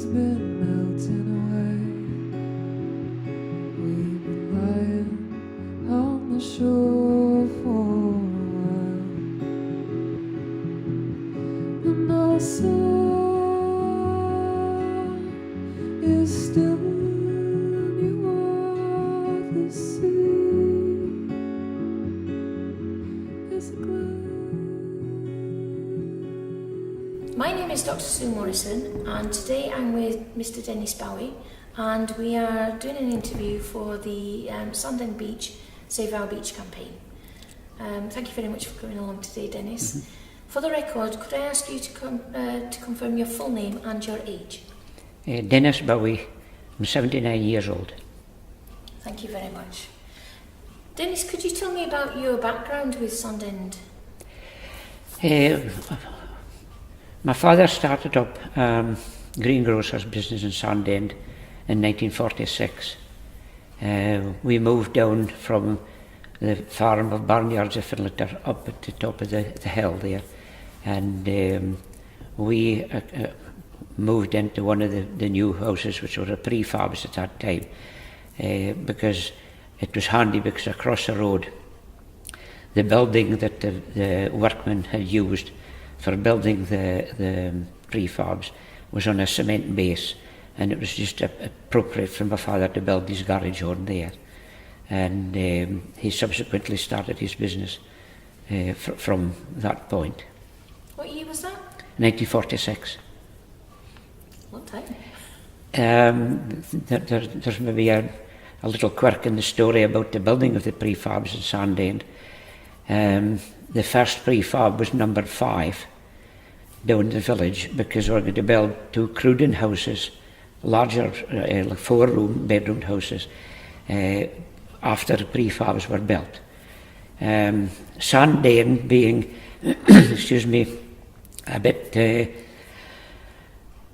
been melting away. We've been lying on the shore for a while, and our song is still you are the sea. Is a My name is Dr. Sue Morrison, and today I'm with Mr. Dennis Bowie, and we are doing an interview for the Sandend Beach Save Our Beach campaign. Thank you very much for coming along today, Dennis. Mm-hmm. For the record, could I ask you to confirm your full name and your age? Dennis Bowie. I'm 79 years old. Thank you very much. Dennis, could you tell me about your background with Sandend? My father started up greengrocer's business in Sandend in 1946. We moved down from the farm of Barnyards of Finletter up at the top of the hill there, and we moved into one of the new houses, which were a prefabs at that time, because it was handy, because across the road the building that the workmen had used for building the prefabs was on a cement base, and it was just appropriate for my father to build his garage on there. And he subsequently started his business from that point. What year was that? 1946. What time? There's maybe a little quirk in the story about the building of the prefabs in Sandend. The first prefab was numbered 5 down the village, because we were going to build 2 Cruden houses, larger, like 4-room bedroom houses, after the prefabs were built. Sandend being, excuse me, a bit,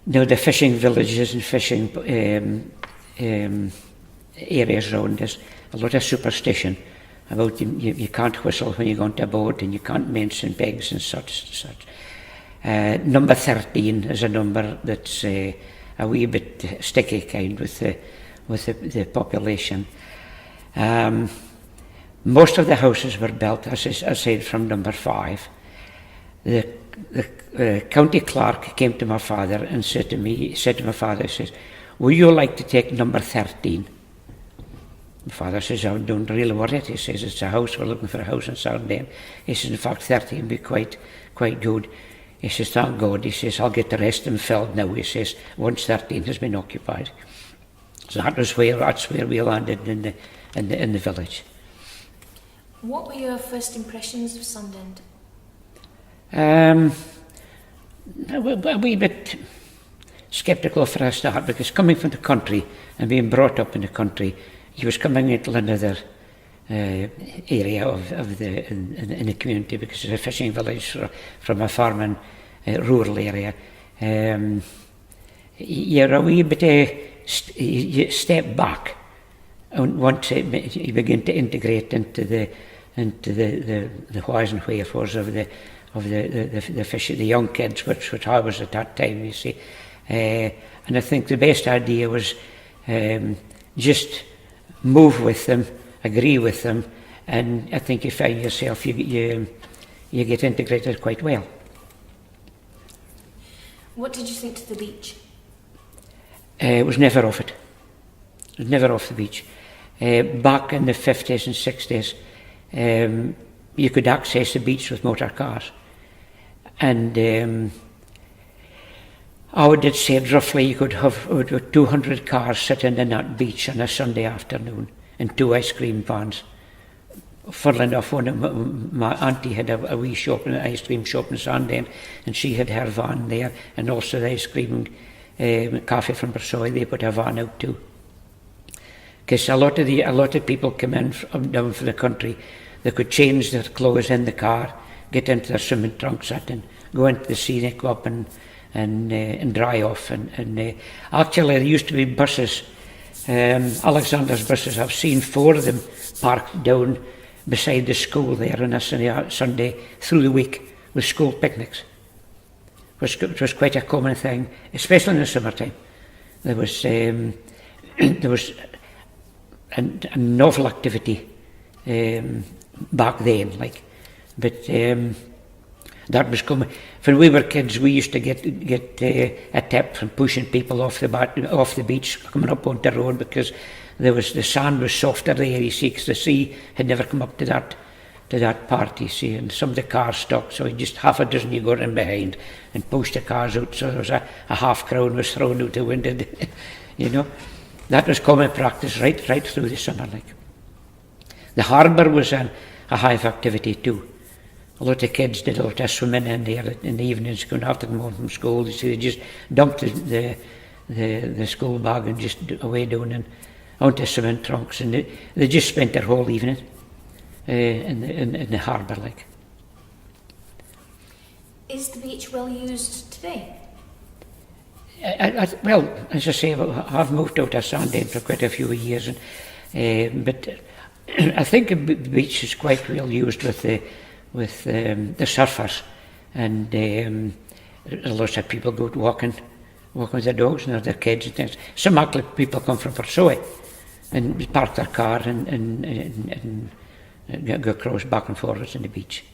the fishing villages and fishing areas around us, a lot of superstition about you can't whistle when you go onto a boat, and you can't mention pegs and such. Number 13 is a number that's a wee bit sticky kind with the population. Most of the houses were built, as I said, from number 5. The county clerk came to my father and said to my father, he says, "Would you like to take number 13? My father says, "I don't really want it." He says, "It's a house, we're looking for a house in Sandend." He says, "In fact, 13 would be quite good." He says, "Thank God." He says, "I'll get the rest of them filled now." He says, once 13 has been occupied. So that's where we landed in the village. What were your first impressions of Sandend? A wee bit sceptical for a start, because coming from the country and being brought up in the country, he was coming into another area of the community, because it's a fishing village from a farming rural area. You're a wee bit you step back, and once you begin to integrate into the whys and wherefores of the fish, the young kids, which I was at that time, you see. And I think the best idea was just move with them, agree with them, and I think you find yourself, you get integrated quite well. What did you think to the beach? It was never off it. It was never off the beach. Back in the 50s and 60s, you could access the beach with motor cars. And I would say roughly you could have 200 cars sitting in that beach on a Sunday afternoon, and 2 ice cream vans. Funnily enough, one of my auntie had a wee shop, an ice cream shop in Sandend, and she had her van there, and also the ice cream cafe from Portsoy, they put a van out too. Because a lot of people come in down from the country, they could change their clothes in the car, get into their swimming trunks and go into the sea, and go up and dry off. And actually, there used to be buses, Alexander's buses. I've seen 4 of them parked down beside the school there on a Sunday through the week with school picnics, which was quite a common thing, especially in the summertime. there was there was an awful activity back then, like, but that was coming. When we were kids, we used to get a tip from pushing people off the beach coming up onto the road, because the sand was softer there, you see, because the sea had never come up to that part, you see, and some of the cars stopped, so just half a dozen you got in behind and pushed the cars out, so there was a half crown was thrown out the window, you know. That was common practice right through the summer, like. The harbour was a hive activity too. A lot of kids did a lot of swimming in there in the evenings, going after them home from school. You see, they just dumped the school bag and just away down and onto swimming trunks, and they just spent their whole evening in the harbour, like. Is the beach well used today? Well, as I say, I've moved out of Sandend for quite a few years, but I think the beach is quite well used with the surfers, and a lot of people go walking with their dogs and their kids and things. Some actually people come from Portsoy and park their car and go across back and forwards on the beach.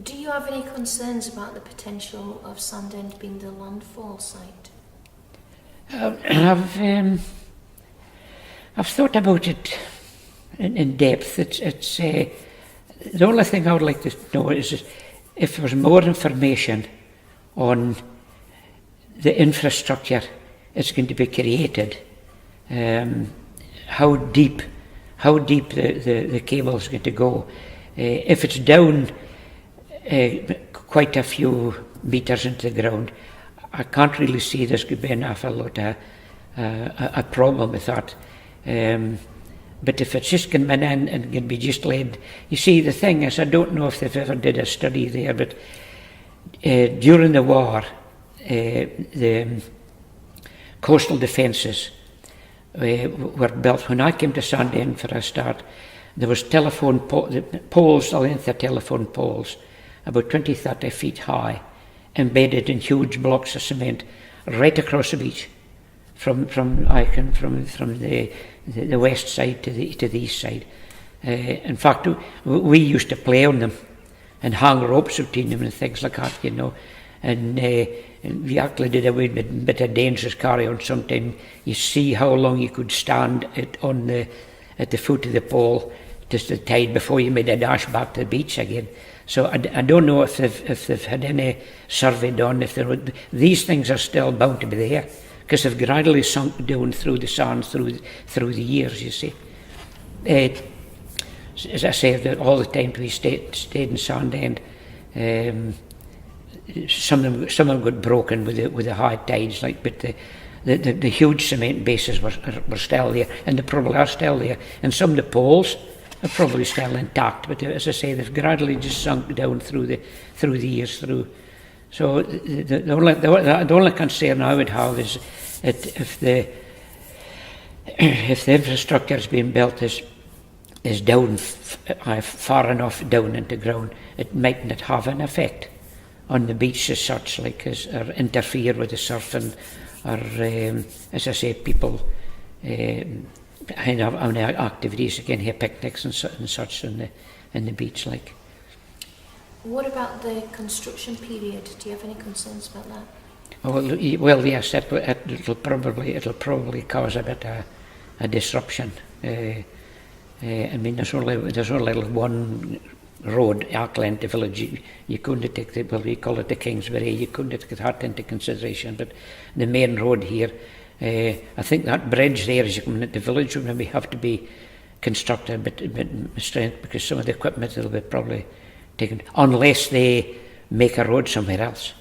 Do you have any concerns about the potential of Sandend being the landfall site? I've thought about it in depth. It's the only thing I would like to know is if there was more information on the infrastructure that's going to be created, how deep the cable is going to go. If it's down quite a few meters into the ground, I can't really see there's going to be an awful lot of a problem with that. But if it's just going in and can be just laid, you see, the thing is, I don't know if they've ever did a study there, but during the war, the coastal defences were built. When I came to Sandend for a start, there was telephone poles, the length of telephone poles, about 20-30 feet high, embedded in huge blocks of cement right across the beach, from the west side to the east side. In fact, we used to play on them and hang ropes between them and things like that, you know. And we actually did a bit of dangerous carry on sometime. You see how long you could stand at the foot of the pole just the tide before you made a dash back to the beach again. So I don't know if they've had any survey done. These things are still bound to be there, because they've gradually sunk down through the sand through the years, you see. As I say, all the time we stayed in Sandend, some of them got broken with the high tides, like, but the huge cement bases were still there, and they probably are still there, and some of the poles are probably still intact, but as I say, they've gradually just sunk down through the years through. So the only concern I would have is if the infrastructure is being built is down far enough down into the ground, it might not have an effect on the beach as such, like, or interfere with the surfing, or as I say, people on activities, again, here picnics and such in the beach, like. What about the construction period? Do you have any concerns about that? Well, yes, it'll probably cause a bit of a disruption. I mean, there's only one road, Auckland, the village. You couldn't take we call it the Kingsbury. You couldn't take that into consideration, but the main road here, I think that bridge there, as you come into the village, would maybe have to be constructed a bit strength, because some of the equipment will be probably taken, unless they make a road somewhere else.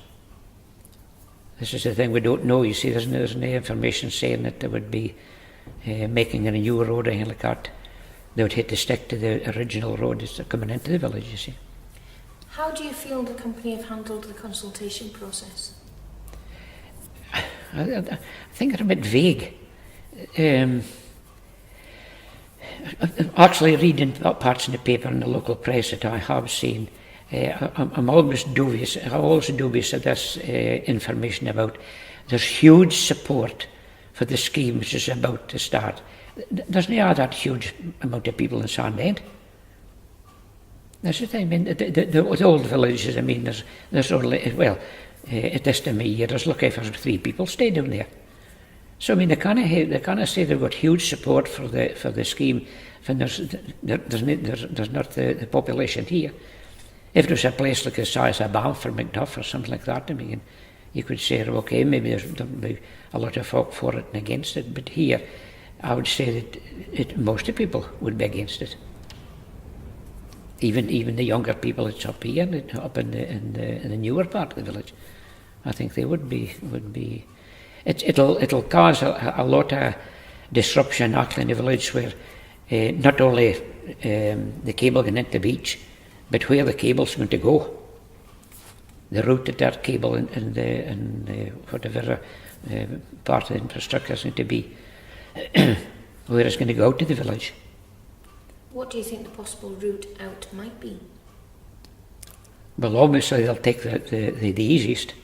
This is the thing we don't know. You see, there's no information saying that they would be making a new road or anything like that. They would have to stick to the original road that's coming into the village, you see. How do you feel the company have handled the consultation process? I think they're a bit vague. Actually, reading parts in the paper and the local press that I have seen, I'm always dubious of this information about there's huge support for the scheme which is about to start. There's not that huge amount of people in Sandend. That's the thing. I mean, the old villages, I mean, there's only, well, at this time of year, there's lucky for 3 people stay down there. So I mean, they kind of say they've got huge support for the scheme, and there's not the population here. If there was a place like the size of Balfour, McDuff, or something like that, I mean, you could say, okay, maybe there's be a lot of folk for it and against it, but here, I would say that most of the people would be against it. Even the younger people that's up here, up in the newer part of the village, I think they would be. It'll cause a lot of disruption actually in the village, where not only the cable going into the beach, but where the cable's going to go, the route that cable and whatever part of the infrastructure is going to be, where it's going to go to the village. What do you think the possible route out might be? Well, obviously they'll take the easiest.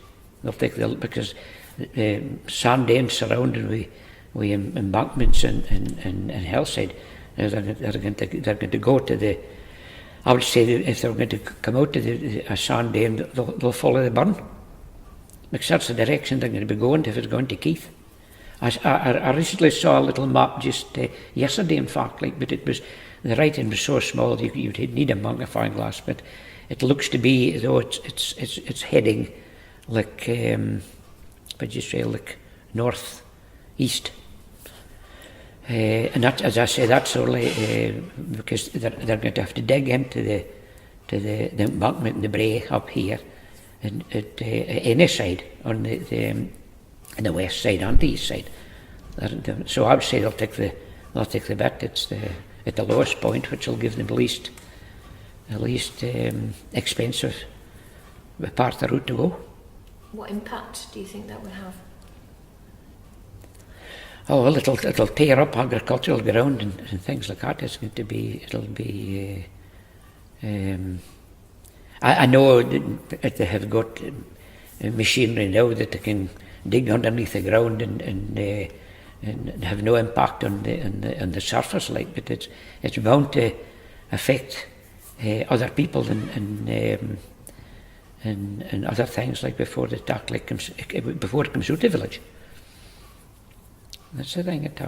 They'll take because Sandend surrounded with embankments and hillside. They're going to go to the. I would say that if they're going to come out to the Sandend, they'll follow the burn, because that's the direction they're going to be going if it's going to Keith. I recently saw a little map just yesterday, in fact, but it was, the writing was so small you'd need a magnifying glass, but it looks to be as though it's heading like what'd you say, like north east, and that, as I say, that's only because they're going to have to dig into the embankment and the brae up here, and at any side on the west side and the east side. So I would say they'll take the bit. It's at the lowest point, which will give them the least expensive part of the route to go. What impact do you think that would have? Oh well, it'll tear up agricultural ground and things like that. It'll be. I know that they have got machinery now that they can dig underneath the ground and have no impact on the surface, like, but it's bound to affect other people and other things, like before it comes out the village. That's the thing that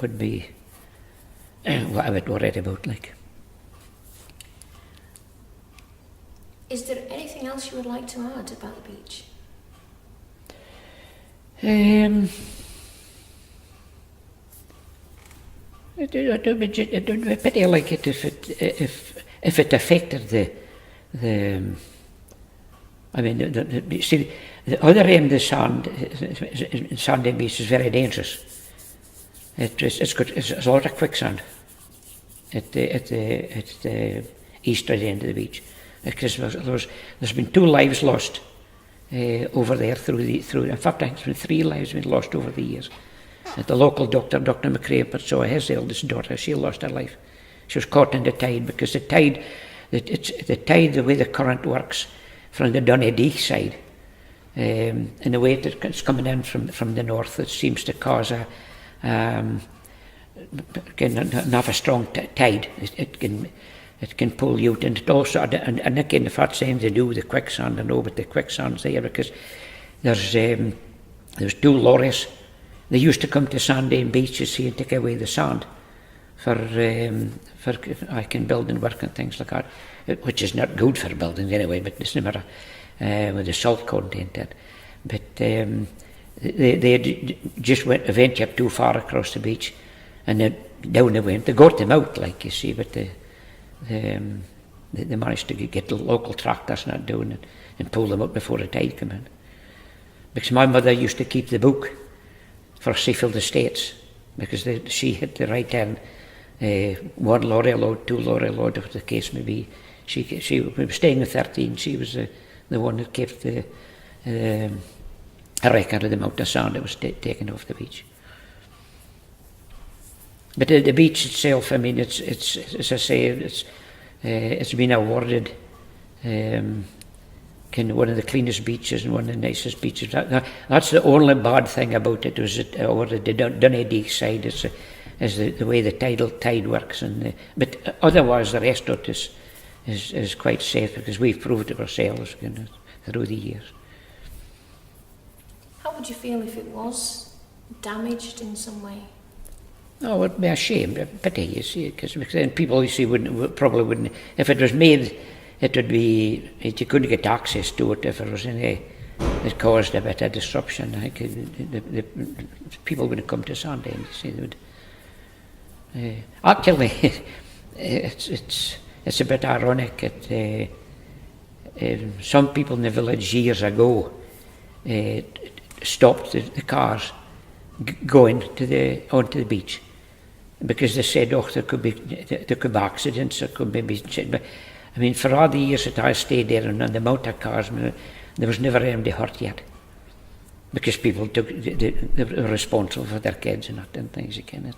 would be what I would worry about, like. Is there anything else you would like to add about the beach? It would be pity like it if it affected the I mean, see, the other end of the Sandend beach is very dangerous. It's a lot of quicksand at the eastern end of the beach, because there's been 2 lives lost over there through. In fact, I think there's been 3 lives been lost over the years. At the local doctor, Dr. McRae, Portsoy, his eldest daughter, she lost her life. She was caught in the tide, because the tide, the way the current works from the Doneddie side, and the way it's coming in from the north, it seems to cause not a strong tide. It can pull you out, and it also, and again, if that's anything to do with the quicksand, I know, but the quicksand's there because there's 2 lorries. They used to come to Sandend Beach, you see, and take away the sand for building work and things like that, which is not good for building anyway, but it's no matter with the salt content in. But they just went eventually up too far across the beach, and then down they went. They got them out, like you see, but they managed to get the local tractors not doing it and pull them out before the tide came in. Because my mother used to keep the book for Seafield Estates, because she had to write down 1 lorry load, 2 lorry load, if the case may be. She was staying with 13. She was the one that kept the record of the amount of sand that was taken off the beach. But the beach itself, I mean, it's as I say, it's been awarded one of the cleanest beaches and one of the nicest beaches. That's the only bad thing about it, was it over the Dunedin side is the way the tide works, but otherwise the rest of it is quite safe, because we've proved it ourselves, through the years. How would you feel if it was damaged in some way? Oh, it'd be a shame, a pity, you see, because then people, you see, probably wouldn't. If it was made, it would be, you couldn't get access to it if it was it caused a bit of disruption. I think the people wouldn't come to Sandend, you see. They would. Actually, it's a bit ironic. Some people in the village years ago stopped the cars going onto the beach, because they said, oh, there could be accidents, there could be. But I mean, for all the years that I stayed there, and the amount of cars, there was never anybody hurt yet, because people they were responsible for their kids and things again.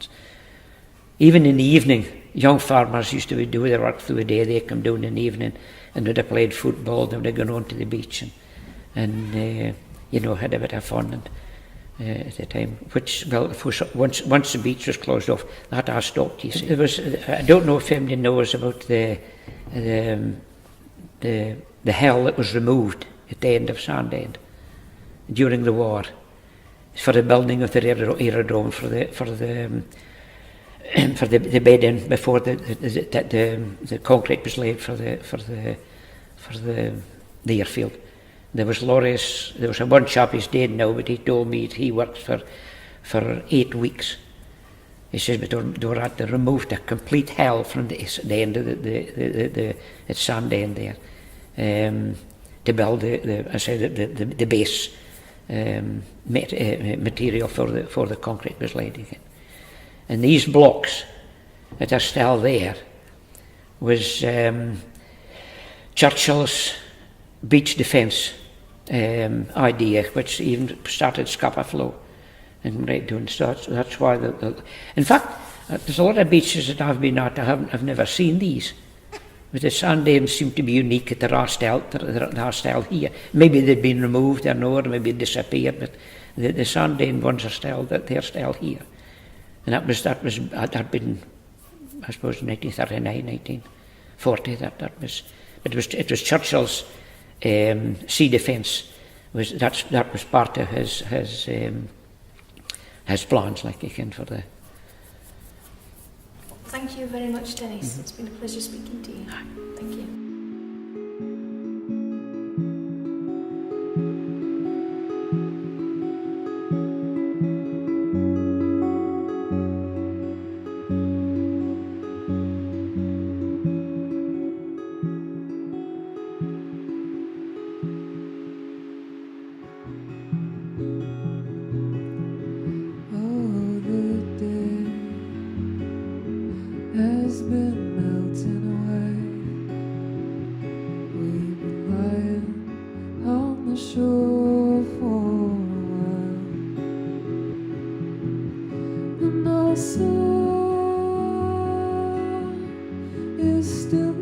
Even in the evening, young farmers used to do their work through the day. They come down in the evening and they'd have played football. They would have gone on to the beach and had a bit of fun. And at the time, which, well, once the beach was closed off, that all stopped. You see, there was, I don't know if anybody knows about the hell that was removed at the end of Sandend during the war for the building of the aerodrome for the bedding before the concrete was laid for the airfield. There was lorries. There was one chap, he's dead now, but he told me he worked for 8 weeks. He says, but they were at the removed a complete hell from the end of the Sandend there, to build the base material for the concrete was laid again. And these blocks that are still there was Churchill's beach defence idea, which even started Scapa Flow and right doing. So that's why in fact, there's a lot of beaches that I've been at. I've never seen these, but the Sandend seem to be unique. That there are still here. Maybe they've been removed, I know, or maybe disappeared. But the Sandend ones are they're still here. And that had been, I suppose, 1939, 1940. That was, but it was Churchill's sea defence. That was part of his plans, like again for the. Thank you very much, Dennis. It's been a pleasure speaking to you. Thank you. Has been melting away. We've been lying on the shore for a while, and our sun is still